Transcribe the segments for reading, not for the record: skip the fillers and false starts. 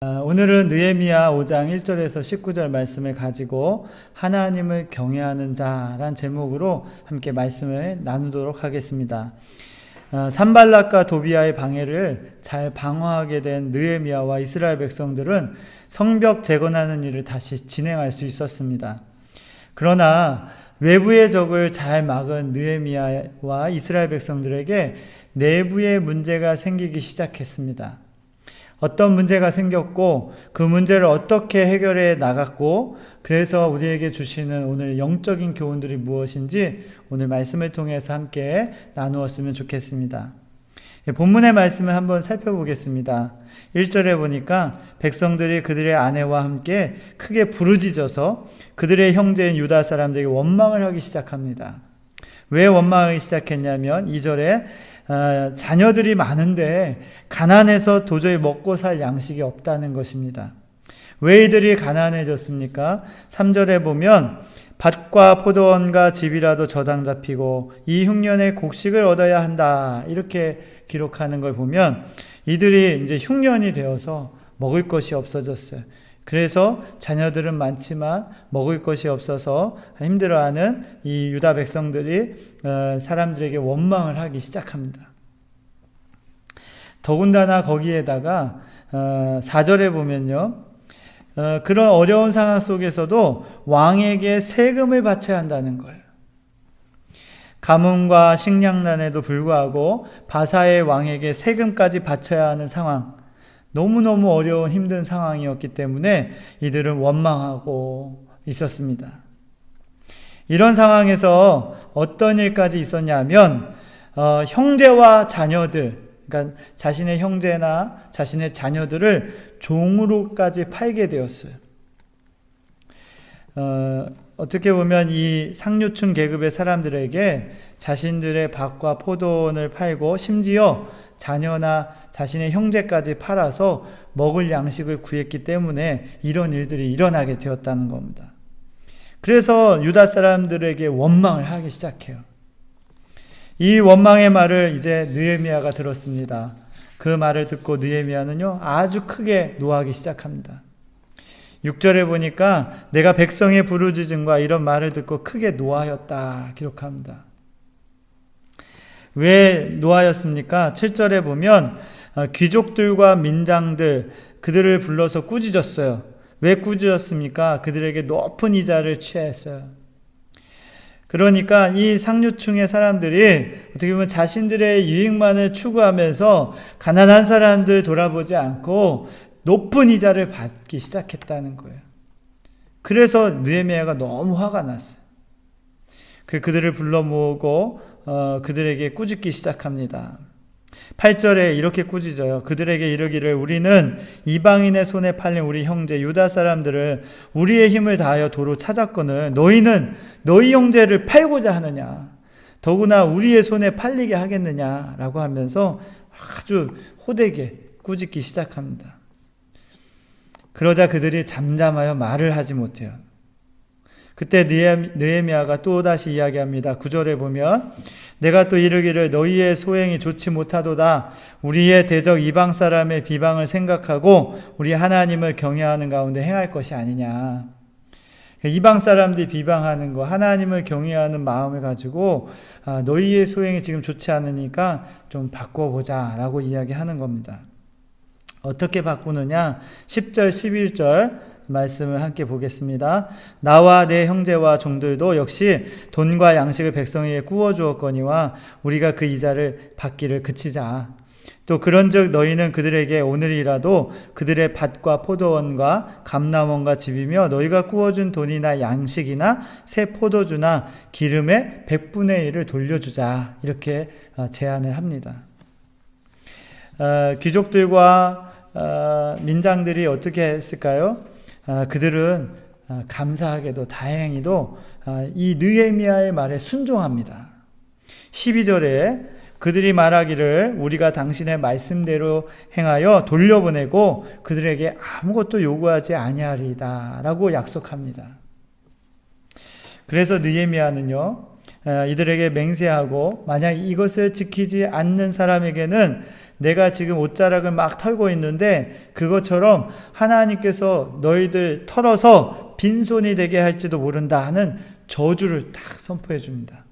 오늘은 느헤미야 5장 1절에서 19절 말씀을 가지고 하나님을 경외하는 자란 제목으로 함께 말씀을 나누도록 하겠습니다. 산발락과 도비아의 방해를 잘 방어하게 된 느헤미야와 이스라엘 백성들은 성벽 재건하는 일을 다시 진행할 수 있었습니다. 그러나 외부의 적을 잘 막은 느헤미야와 이스라엘 백성들에게 내부의 문제가 생기기 시작했습니다. 어떤 문제가 생겼고 그 문제를 어떻게 해결해 나갔고, 그래서 우리에게 주시는 오늘 영적인 교훈들이 무엇인지 오늘 말씀을 통해서 함께 나누었으면 좋겠습니다. 본문의 말씀을 한번 살펴보겠습니다. 1절에 보니까 백성들이 그들의 아내와 함께 크게 부르짖어서 그들의 형제인 유다 사람들에게 원망을 하기 시작합니다. 왜 원망하기 시작했냐면 2절에 자녀들이 많은데 가난해서 도저히 먹고 살 양식이 없다는 것입니다. 왜 이들이 가난해졌습니까? 3절에 보면 밭과 포도원과 집이라도 저당 잡히고 이 흉년에 곡식을 얻어야 한다, 이렇게 기록하는 걸 보면 이들이 이제 흉년이 되어서 먹을 것이 없어졌어요. 그래서 자녀들은 많지만 먹을 것이 없어서 힘들어하는 이 유다 백성들이 사람들에게 원망을 하기 시작합니다. 더군다나 거기에다가 4절에 보면요, 그런 어려운 상황 속에서도 왕에게 세금을 바쳐야 한다는 거예요. 가뭄과 식량난에도 불구하고 바사의 왕에게 세금까지 바쳐야 하는 상황, 너무너무 어려운 힘든 상황이었기 때문에 이들은 원망하고 있었습니다. 이런 상황에서 어떤 일까지 있었냐면 형제와 자녀들, 그러니까 자신의 형제나 자신의 자녀들을 종으로까지 팔게 되었어요. 어떻게 보면 이 상류층 계급의 사람들에게 자신들의 밭과 포도원을 팔고 심지어 자녀나 자신의 형제까지 팔아서 먹을 양식을 구했기 때문에 이런 일들이 일어나게 되었다는 겁니다. 그래서 유다 사람들에게 원망을 하기 시작해요. 이 원망의 말을 이제 느헤미야가 들었습니다. 그 말을 듣고 느헤미야는요, 아주 크게 노하기 시작합니다. 6절에 보니까 내가 백성의 부르짖음과 이런 말을 듣고 크게 노하였다 기록합니다. 왜 노하였습니까? 7절에 보면 귀족들과 민장들, 그들을 불러서 꾸짖었어요. 왜 꾸짖었습니까? 그들에게 높은 이자를 취하였어요. 그러니까 이 상류층의 사람들이 어떻게 보면 자신들의 유익만을 추구하면서 가난한 사람들 돌아보지 않고 높은 이자를 받기 시작했다는 거예요. 그래서 느헤미야가 너무 화가 났어요. 그들을 불러 모으고 그들에게 꾸짖기 시작합니다. 8절에 이렇게 꾸짖어요. 그들에게 이르기를 우리는 이방인의 손에 팔린 우리 형제 유다 사람들을 우리의 힘을 다하여 도로 찾았거늘 너희는 너희 형제를 팔고자 하느냐, 더구나 우리의 손에 팔리게 하겠느냐라고 하면서 아주 호되게 꾸짖기 시작합니다. 그러자 그들이 잠잠하여 말을 하지 못해요. 그때 느헤미야가 또다시 이야기합니다. 9절에 보면 내가 또 이르기를 너희의 소행이 좋지 못하도다. 우리의 대적 이방 사람의 비방을 생각하고 우리 하나님을 경외하는 가운데 행할 것이 아니냐. 이방 사람들이 비방하는 거, 하나님을 경외하는 마음을 가지고 너희의 소행이 지금 좋지 않으니까 좀 바꿔보자 라고 이야기하는 겁니다. 어떻게 바꾸느냐? 10절 11절 말씀을 함께 보겠습니다. 나와 내 형제와 종들도 역시 돈과 양식을 백성에게 구워주었거니와 우리가 그 이자를 받기를 그치자. 또 그런즉 너희는 그들에게 오늘이라도 그들의 밭과 포도원과 감람원과 집이며 너희가 구워준 돈이나 양식이나 새 포도주나 기름의 100분의 1을 돌려주자, 이렇게 제안을 합니다. 귀족들과 민장들이 어떻게 했을까요? 그들은 감사하게도 다행히도 이 느헤미야의 말에 순종합니다. 12절에 그들이 말하기를 우리가 당신의 말씀대로 행하여 돌려보내고 그들에게 아무것도 요구하지 아니하리이다 라고 약속합니다. 그래서 느헤미야는요, 이들에게 맹세하고 만약 이것을 지키지 않는 사람에게는 내가 지금 옷자락을 막 털고 있는데 그것처럼 하나님께서 너희들 털어서 빈손이 되게 할지도 모른다 하는 저주를 딱 선포해 줍니다.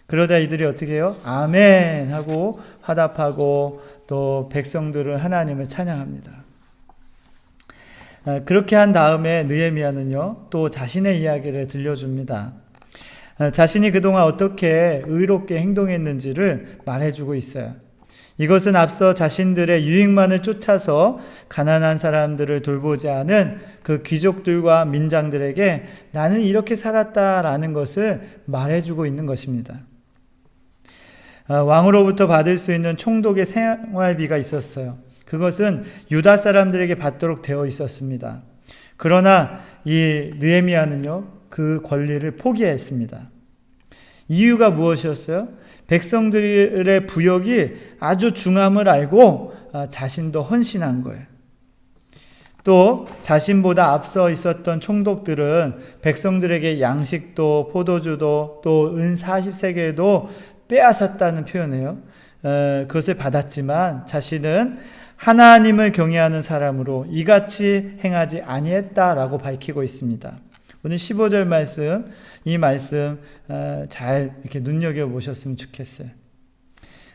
그러다 이들이 어떻게 해요? 아멘 하고 화답하고 또 백성들은 하나님을 찬양합니다. 그렇게 한 다음에 느헤미야는요, 또 자신의 이야기를 들려줍니다. 자신이 그동안 어떻게 의롭게 행동했는지를 말해주고 있어요. 이것은 앞서 자신들의 유익만을 쫓아서 가난한 사람들을 돌보지 않은 그 귀족들과 민장들에게 나는 이렇게 살았다라는 것을 말해주고 있는 것입니다. 왕으로부터 받을 수 있는 총독의 생활비가 있었어요. 그것은 유다 사람들에게 받도록 되어 있었습니다. 그러나 이 느헤미야는요, 그 권리를 포기했습니다. 이유가 무엇이었어요? 백성들의 부역이 아주 중함을 알고 자신도 헌신한 거예요. 또 자신보다 앞서 있었던 총독들은 백성들에게 양식도 포도주도 또 은 40세겔도 빼앗았다는 표현이에요. 그것을 받았지만 자신은 하나님을 경외하는 사람으로 이같이 행하지 아니했다라고 밝히고 있습니다. 오늘 15절 말씀, 이 말씀 잘 이렇게 눈여겨보셨으면 좋겠어요.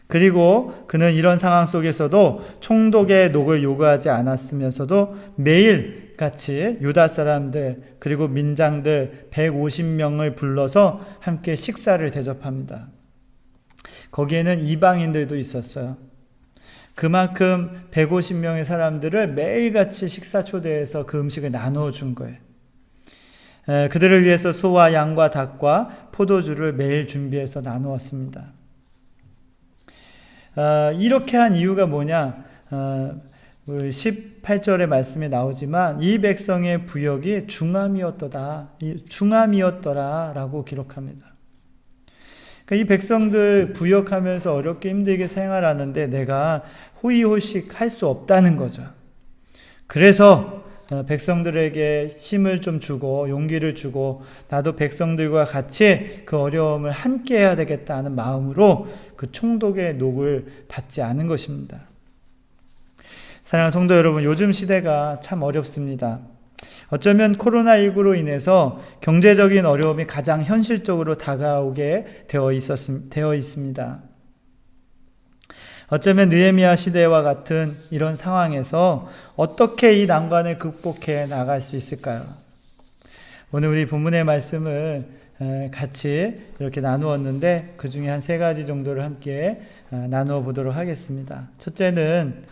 그리고 그는 이런 상황 속에서도 총독의 녹을 요구하지 않았으면서도 매일같이 유다 사람들 그리고 민장들 150명을 불러서 함께 식사를 대접합니다. 거기에는 이방인들도 있었어요. 그만큼 150명의 사람들을 매일같이 식사 초대해서 그 음식을 나누어 준 거예요. 그들을 위해서 소와 양과 닭과 포도주를 매일 준비해서 나누었습니다. 이렇게 한 이유가 뭐냐? 18절의 말씀에 나오지만 이 백성의 부역이 중함이었더라 라고 기록합니다. 이 백성들 부역하면서 어렵게 힘들게 생활하는데 내가 호의호식 할 수 없다는 거죠. 그래서 백성들에게 힘을 좀 주고 용기를 주고 나도 백성들과 같이 그 어려움을 함께 해야 되겠다는 마음으로 그 총독의 녹을 받지 않은 것입니다. 사랑하는 성도 여러분, 요즘 시대가 참 어렵습니다. 어쩌면 코로나19로 인해서 경제적인 어려움이 가장 현실적으로 다가오게 되어 있습니다. 어쩌면 느헤미야 시대와 같은 이런 상황에서 어떻게 이 난관을 극복해 나갈 수 있을까요? 오늘 우리 본문의 말씀을 같이 이렇게 나누었는데 그 중에 한 3가지 정도를 함께 나누어 보도록 하겠습니다. 첫째는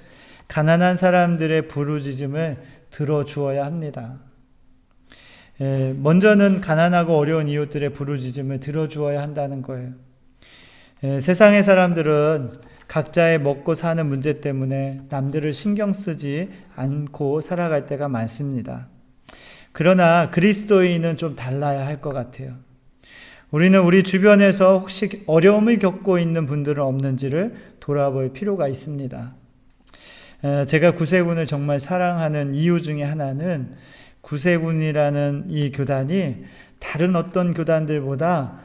가난한 사람들의 부르짖음을 들어주어야 합니다. 먼저는 가난하고 어려운 이웃들의 부르짖음을 들어주어야 한다는 거예요. 세상의 사람들은 각자의 먹고 사는 문제 때문에 남들을 신경 쓰지 않고 살아갈 때가 많습니다. 그러나 그리스도인은 좀 달라야 할 것 같아요. 우리는 우리 주변에서 혹시 어려움을 겪고 있는 분들은 없는지를 돌아볼 필요가 있습니다. 제가 구세군을 정말 사랑하는 이유 중에 하나는 구세군이라는 이 교단이 다른 어떤 교단들보다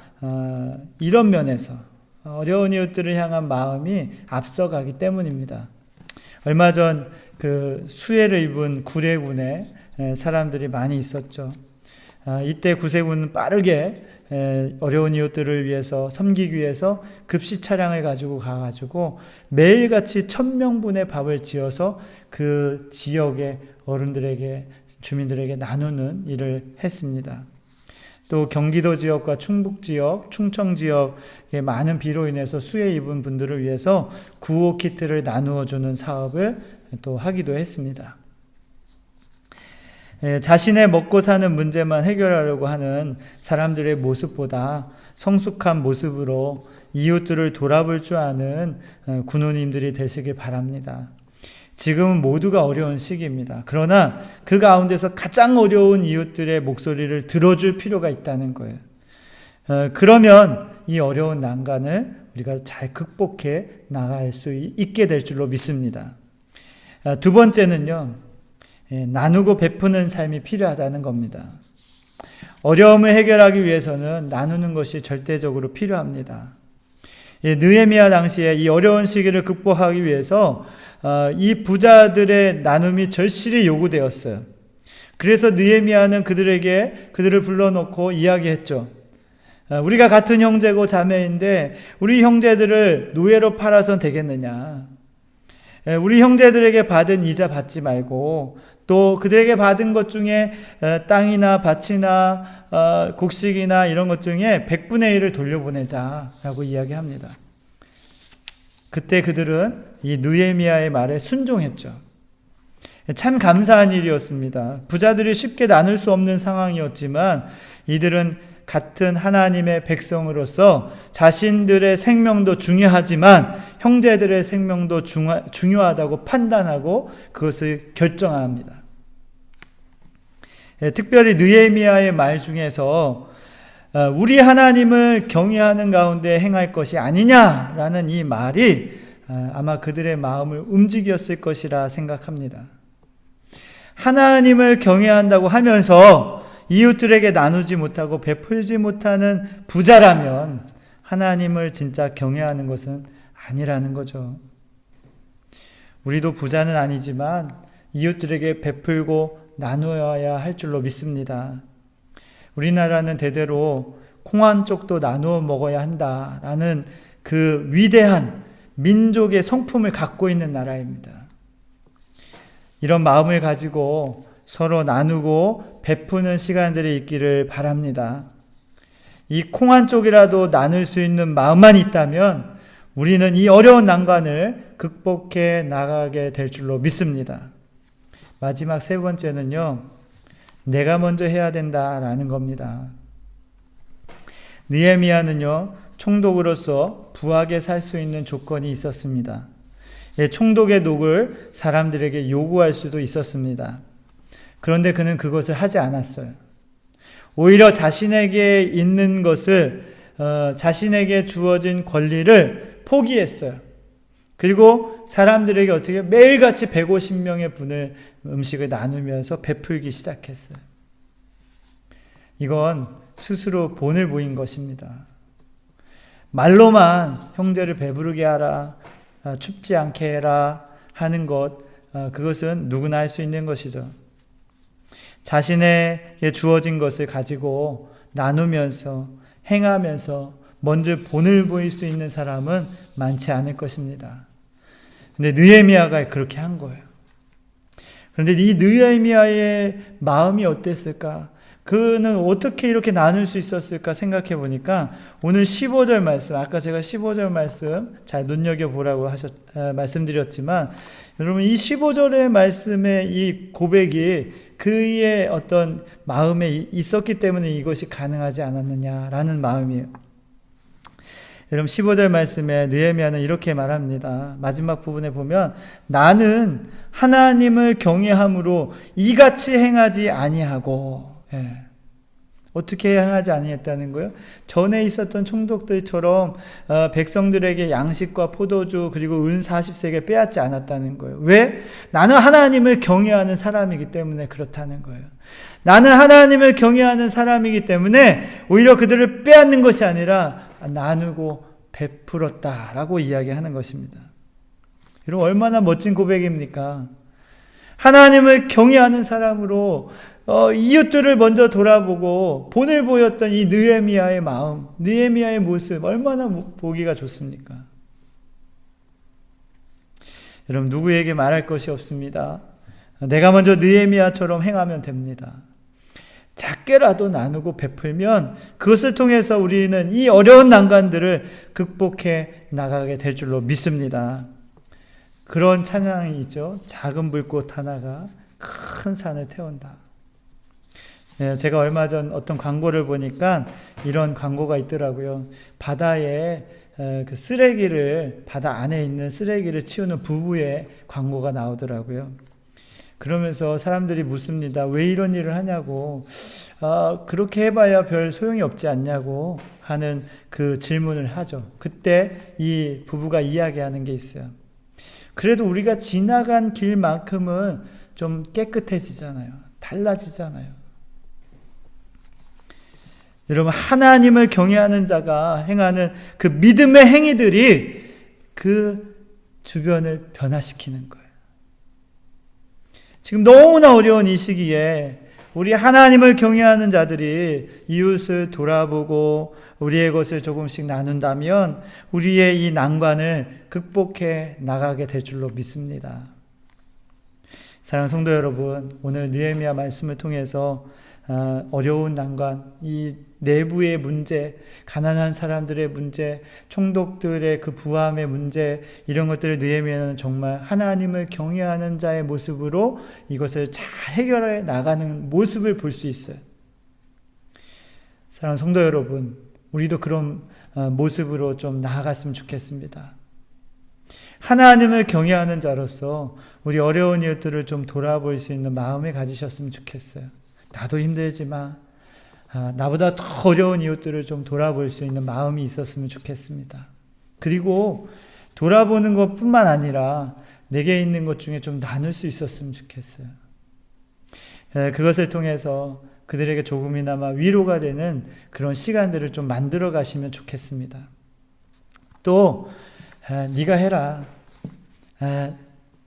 이런 면에서 어려운 이웃들을 향한 마음이 앞서가기 때문입니다. 얼마 전 그 수해를 입은 구례군에 사람들이 많이 있었죠. 이때 구세군은 빠르게 어려운 이웃들을 위해서 섬기기 위해서 급식 차량을 가지고 가가지고 매일같이 1000명분의 밥을 지어서 그 지역의 어른들에게 주민들에게 나누는 일을 했습니다. 또 경기도 지역과 충북 지역, 충청 지역의 많은 비로 인해서 수해 입은 분들을 위해서 구호 키트를 나누어 주는 사업을 또 하기도 했습니다. 자신의 먹고 사는 문제만 해결하려고 하는 사람들의 모습보다 성숙한 모습으로 이웃들을 돌아볼 줄 아는 군우님들이 되시길 바랍니다. 지금은 모두가 어려운 시기입니다. 그러나 그 가운데서 가장 어려운 이웃들의 목소리를 들어줄 필요가 있다는 거예요. 그러면 이 어려운 난간을 우리가 잘 극복해 나갈 수 있게 될 줄로 믿습니다. 두 번째는요, 나누고 베푸는 삶이 필요하다는 겁니다. 어려움을 해결하기 위해서는 나누는 것이 절대적으로 필요합니다. 느헤미야 당시에 이 어려운 시기를 극복하기 위해서 이 부자들의 나눔이 절실히 요구되었어요. 그래서 느헤미야는 그들을 불러놓고 이야기했죠. 우리가 같은 형제고 자매인데 우리 형제들을 노예로 팔아선 되겠느냐. 우리 형제들에게 받은 이자 받지 말고 또 그들에게 받은 것 중에 땅이나 밭이나 곡식이나 이런 것 중에 100분의 1을 돌려보내자라고 이야기합니다. 그때 그들은 이 느헤미야의 말에 순종했죠. 참 감사한 일이었습니다. 부자들이 쉽게 나눌 수 없는 상황이었지만 이들은 같은 하나님의 백성으로서 자신들의 생명도 중요하지만 형제들의 생명도 중요하다고 판단하고 그것을 결정합니다. 특별히 느헤미야의 말 중에서 우리 하나님을 경외하는 가운데 행할 것이 아니냐라는 이 말이 아마 그들의 마음을 움직였을 것이라 생각합니다. 하나님을 경외한다고 하면서 이웃들에게 나누지 못하고 베풀지 못하는 부자라면 하나님을 진짜 경외하는 것은 아니라는 거죠. 우리도 부자는 아니지만 이웃들에게 베풀고 나누어야 할 줄로 믿습니다. 우리나라는 대대로 콩 한 쪽도 나누어 먹어야 한다라는 그 위대한 민족의 성품을 갖고 있는 나라입니다. 이런 마음을 가지고 서로 나누고 베푸는 시간들이 있기를 바랍니다. 이 콩 한 쪽이라도 나눌 수 있는 마음만 있다면 우리는 이 어려운 난관을 극복해 나가게 될 줄로 믿습니다. 마지막 세 번째는요, 내가 먼저 해야 된다라는 겁니다. 느헤미야는요, 총독으로서 부하게 살 수 있는 조건이 있었습니다. 총독의 녹을 사람들에게 요구할 수도 있었습니다. 그런데 그는 그것을 하지 않았어요. 오히려 자신에게 있는 것을, 자신에게 주어진 권리를 포기했어요. 그리고 사람들에게 어떻게 매일같이 150명의 분을 음식을 나누면서 베풀기 시작했어요. 이건 스스로 본을 보인 것입니다. 말로만 형제를 배부르게 하라, 춥지 않게 해라 하는 것, 그것은 누구나 할 수 있는 것이죠. 자신에게 주어진 것을 가지고 나누면서 행하면서 먼저 본을 보일 수 있는 사람은 많지 않을 것입니다. 근데 느헤미야가 그렇게 한 거예요. 그런데 이 느헤미야의 마음이 어땠을까? 그는 어떻게 이렇게 나눌 수 있었을까 생각해 보니까 오늘 15절 말씀, 아까 제가 15절 말씀 잘 눈여겨보라고 말씀드렸지만 여러분 이 15절의 말씀의 이 고백이 그의 어떤 마음에 있었기 때문에 이것이 가능하지 않았느냐라는 마음이에요. 여러분 15절 말씀에 느헤미야는 이렇게 말합니다. 마지막 부분에 보면 나는 하나님을 경외함으로 이같이 행하지 아니하고, 어떻게 행하지 아니했다는 거예요? 전에 있었던 총독들처럼 백성들에게 양식과 포도주 그리고 은 40세계 빼앗지 않았다는 거예요. 왜? 나는 하나님을 경외하는 사람이기 때문에 그렇다는 거예요. 나는 하나님을 경외하는 사람이기 때문에 오히려 그들을 빼앗는 것이 아니라 나누고 베풀었다라고 이야기하는 것입니다. 여러분 얼마나 멋진 고백입니까? 하나님을 경외하는 사람으로 이웃들을 먼저 돌아보고 본을 보였던 이 느헤미야의 마음, 느헤미야의 모습 얼마나 보기가 좋습니까? 여러분 누구에게 말할 것이 없습니다. 내가 먼저 느헤미야처럼 행하면 됩니다. 작게라도 나누고 베풀면 그것을 통해서 우리는 이 어려운 난관들을 극복해 나가게 될 줄로 믿습니다. 그런 찬양이 있죠. 작은 불꽃 하나가 큰 산을 태운다. 제가 얼마 전 어떤 광고를 보니까 이런 광고가 있더라고요. 바다에 그 쓰레기를, 바다 안에 있는 쓰레기를 치우는 부부의 광고가 나오더라고요. 그러면서 사람들이 묻습니다. 왜 이런 일을 하냐고. 그렇게 해봐야 별 소용이 없지 않냐고 하는 그 질문을 하죠. 그때 이 부부가 이야기하는 게 있어요. 그래도 우리가 지나간 길만큼은 좀 깨끗해지잖아요. 달라지잖아요. 여러분, 하나님을 경외하는 자가 행하는 그 믿음의 행위들이 그 주변을 변화시키는 거예요. 지금 너무나 어려운 이 시기에 우리 하나님을 경외하는 자들이 이웃을 돌아보고 우리의 것을 조금씩 나눈다면 우리의 이 난관을 극복해 나가게 될 줄로 믿습니다. 사랑하는 성도 여러분, 오늘 느헤미야 말씀을 통해서 어려운 난관, 이 내부의 문제, 가난한 사람들의 문제, 총독들의 그 부함의 문제, 이런 것들을 느헤미야는 정말 하나님을 경외하는 자의 모습으로 이것을 잘 해결해 나가는 모습을 볼 수 있어요. 사랑하는 성도 여러분, 우리도 그런 모습으로 좀 나아갔으면 좋겠습니다. 하나님을 경외하는 자로서 우리 어려운 이웃들을 좀 돌아볼 수 있는 마음을 가지셨으면 좋겠어요. 나도 힘들지만 나보다 더 어려운 이웃들을 좀 돌아볼 수 있는 마음이 있었으면 좋겠습니다. 그리고 돌아보는 것뿐만 아니라 내게 있는 것 중에 좀 나눌 수 있었으면 좋겠어요. 그것을 통해서 그들에게 조금이나마 위로가 되는 그런 시간들을 좀 만들어 가시면 좋겠습니다. 또 네가 해라,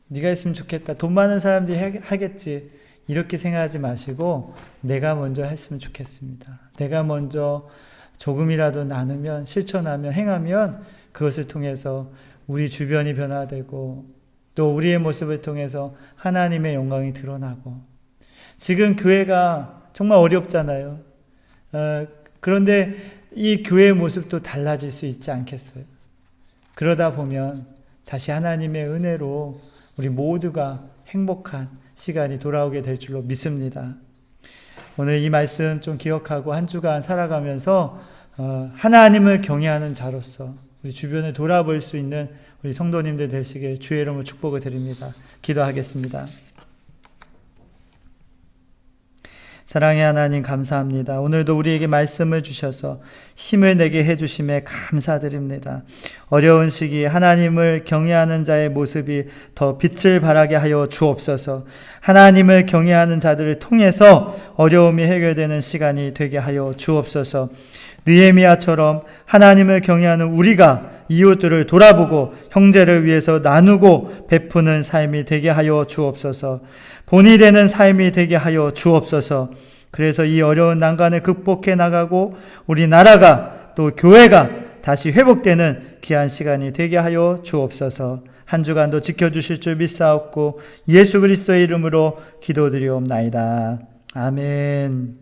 네가 했으면 좋겠다, 돈 많은 사람들이 하겠지, 이렇게 생각하지 마시고 내가 먼저 했으면 좋겠습니다. 내가 먼저 조금이라도 나누면, 실천하면, 행하면 그것을 통해서 우리 주변이 변화되고 또 우리의 모습을 통해서 하나님의 영광이 드러나고, 지금 교회가 정말 어렵잖아요. 그런데 이 교회의 모습도 달라질 수 있지 않겠어요? 그러다 보면 다시 하나님의 은혜로 우리 모두가 행복한 시간이 돌아오게 될 줄로 믿습니다. 오늘 이 말씀 좀 기억하고 한 주간 살아가면서 하나님을 경외하는 자로서 우리 주변을 돌아볼 수 있는 우리 성도님들 되시길 주의 이름으로 축복을 드립니다. 기도하겠습니다. 사랑의 하나님, 감사합니다. 오늘도 우리에게 말씀을 주셔서 힘을 내게 해주심에 감사드립니다. 어려운 시기에 하나님을 경외하는 자의 모습이 더 빛을 발하게 하여 주옵소서. 하나님을 경외하는 자들을 통해서 어려움이 해결되는 시간이 되게 하여 주옵소서. 느헤미야처럼 하나님을 경외하는 우리가 이웃들을 돌아보고 형제를 위해서 나누고 베푸는 삶이 되게 하여 주옵소서. 본이 되는 삶이 되게 하여 주옵소서. 그래서 이 어려운 난관을 극복해 나가고 우리 나라가 또 교회가 다시 회복되는 귀한 시간이 되게 하여 주옵소서. 한 주간도 지켜주실 줄 믿사옵고 예수 그리스도의 이름으로 기도드리옵나이다. 아멘.